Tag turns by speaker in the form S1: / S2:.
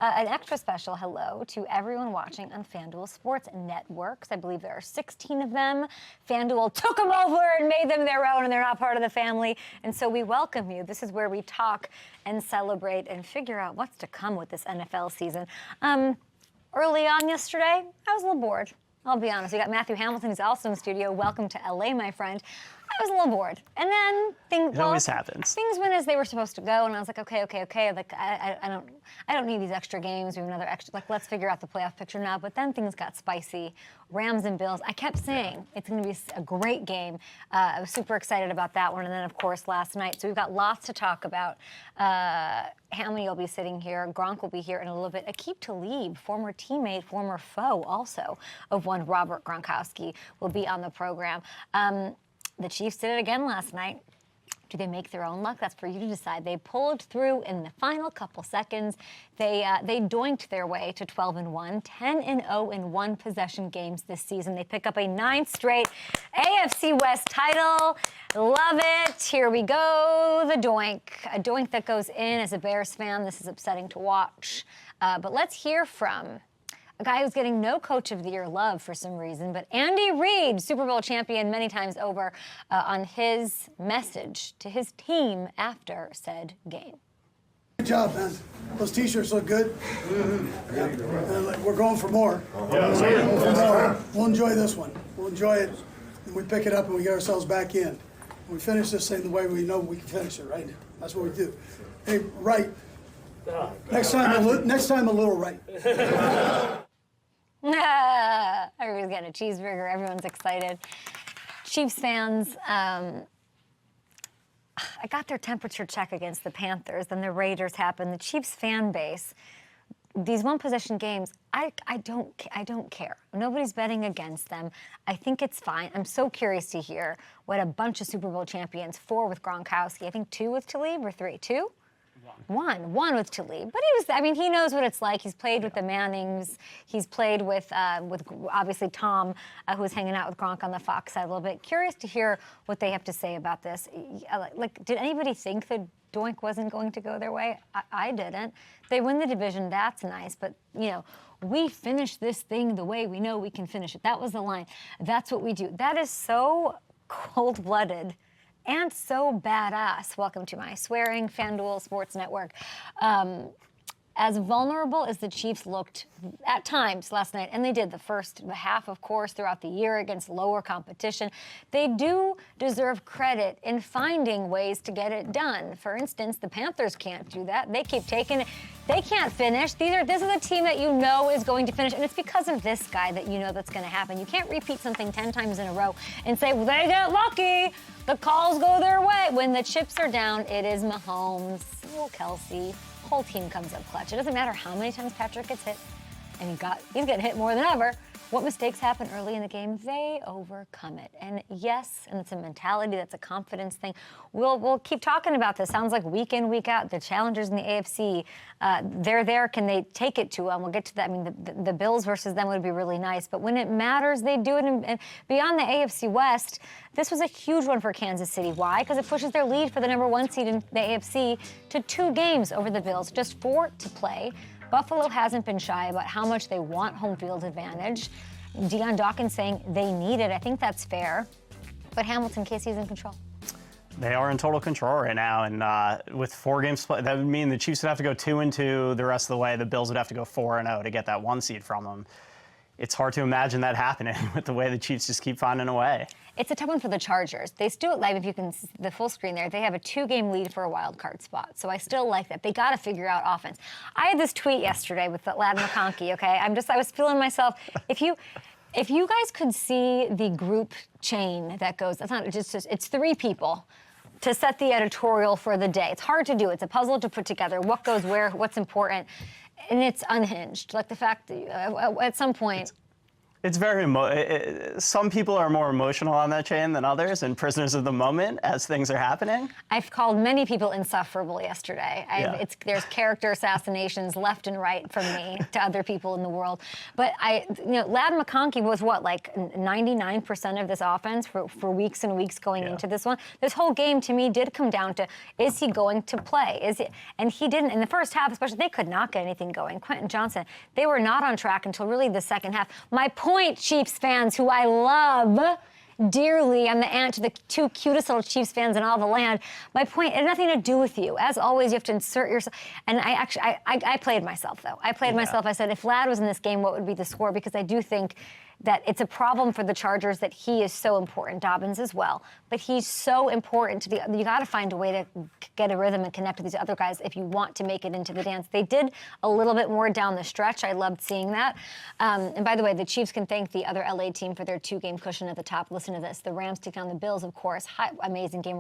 S1: An extra special hello to everyone watching on FanDuel Sports Networks. I believe there are 16 of them. FanDuel took them over and made them their own, and they're not part of the family. And so we welcome you. This is where we talk and celebrate and figure out what's to come with this NFL season. Early on yesterday, I was a little bored. I'll be honest. We got Matthew Hamilton, who's also in the studio. Welcome to LA, my friend. I was a little bored. And then things
S2: always happens.
S1: Things went as they were supposed to go, and I was like, okay. Like I don't need these extra games. We have another extra. Like, let's figure out the playoff picture now. But then things got spicy. Rams and Bills. I kept saying it's going to be a great game. I was super excited about that one. And then, of course, last night. So we've got lots to talk about. Hammy will be sitting here. Gronk will be here in a little bit. Aqib Talib, former teammate, former foe also of one Robert Gronkowski, will be on the program. The Chiefs did it again last night. Do they make their own luck? That's for you to decide. They pulled through in the final couple seconds. They doinked their way to 12-1, 10-0 in one possession games this season. They pick up a 9th straight AFC West title. Love it. Here we go. The doink. A doink that goes in. As a Bears fan, this is upsetting to watch. But let's hear from a guy who's getting no Coach of the Year love for some reason, but Andy Reid, Super Bowl champion many times over, on his message to his team after said game.
S3: Good job, man. Those T-shirts look good. Mm-hmm. We're going for more. We'll enjoy this one. We'll enjoy it, and we pick it up and we get ourselves back in. We finish this thing the way we know we can finish it, right? That's what we do. Hey, right. Next time a little right.
S1: Everybody's getting a cheeseburger. Everyone's excited. Chiefs fans, I got their temperature check against the Panthers. Then the Raiders happened. The Chiefs fan base, these one-possession games, I don't care. Nobody's betting against them. I think it's fine. I'm so curious to hear what a bunch of Super Bowl champions, 4 with Gronkowski, I think 2 with Talib, or 3? 2? One with Talib, but he knows what it's like. He's played with the Mannings. He's played with obviously Tom, who was hanging out with Gronk on the Fox side a little bit. Curious to hear what they have to say about this. Like, did anybody think that Doink wasn't going to go their way? I didn't. They win the division. That's nice, but we finish this thing the way we know we can finish it. That was the line. That's what we do. That is so cold-blooded and so badass. Welcome to my swearing FanDuel Sports Network. As vulnerable as the Chiefs looked at times last night, and they did the first half, of course, throughout the year against lower competition, they do deserve credit in finding ways to get it done. For instance, the Panthers can't do that. They keep taking it. They can't finish. This is a team that you know is going to finish, and it's because of this guy that you know that's going to happen. You can't repeat something 10 times in a row and say, well, they get lucky. The calls go their way. When the chips are down, it is Mahomes, little Kelce. Whole team comes up clutch. It doesn't matter how many times Patrick gets hit, and he's getting hit more than ever. What mistakes happen early in the game, they overcome it. And yes, and it's a mentality, that's a confidence thing. We'll keep talking about this. Sounds like week in, week out, the challengers in the AFC, they're there. Can they take it to them? We'll get to that. I mean, the Bills versus them would be really nice. But when it matters, they do it. And beyond the AFC West, this was a huge one for Kansas City. Why? Because it pushes their lead for the #1 seed in the AFC to 2 games over the Bills, just 4 to play. Buffalo hasn't been shy about how much they want home field advantage. Dion Dawkins saying they need it. I think that's fair. But Hamilton, KC's in control.
S2: They are in total control right now, and with 4 games played, that would mean the Chiefs would have to go 2-2 the rest of the way. The Bills would have to go 4-0 to get that 1 seed from them. It's hard to imagine that happening with the way the Chiefs just keep finding a way.
S1: It's a tough one for the Chargers. They still, like, if you can, the full screen there, they have a 2-game lead for a wild card spot. So I still like that. They got to figure out offense. I had this tweet yesterday with Lad McConkey, okay? I was feeling myself. If you guys could see the group chain that goes, it's 3 people to set the editorial for the day. It's hard to do. It's a puzzle to put together. What goes where, what's important. And it's unhinged. Like the fact that at some point,
S2: It's very some people are more emotional on that chain than others and prisoners of the moment as things are happening.
S1: I've called many people insufferable yesterday.
S2: Yeah.
S1: There's character assassinations left and right from me to other people in the world. But Ladd McConkey was like 99% of this offense for weeks and weeks going into this one. This whole game to me did come down to, is he going to play? And he didn't. In the first half especially, they could not get anything going. Quentin Johnson, they were not on track until really the second half. My point, Chiefs fans, who I love dearly, I'm the aunt to the two cutest little Chiefs fans in all the land. My point, it had nothing to do with you. As always, you have to insert yourself. And I played myself, though. I played myself. I said, if Ladd was in this game, what would be the score? Because I do think that it's a problem for the Chargers that he is so important, Dobbins as well. But he's so important to you got to find a way to get a rhythm and connect with these other guys if you want to make it into the dance. They did a little bit more down the stretch. I loved seeing that. And by the way, the Chiefs can thank the other LA team for their 2-game cushion at the top. Listen to this. The Rams take down the Bills, of course. Amazing game.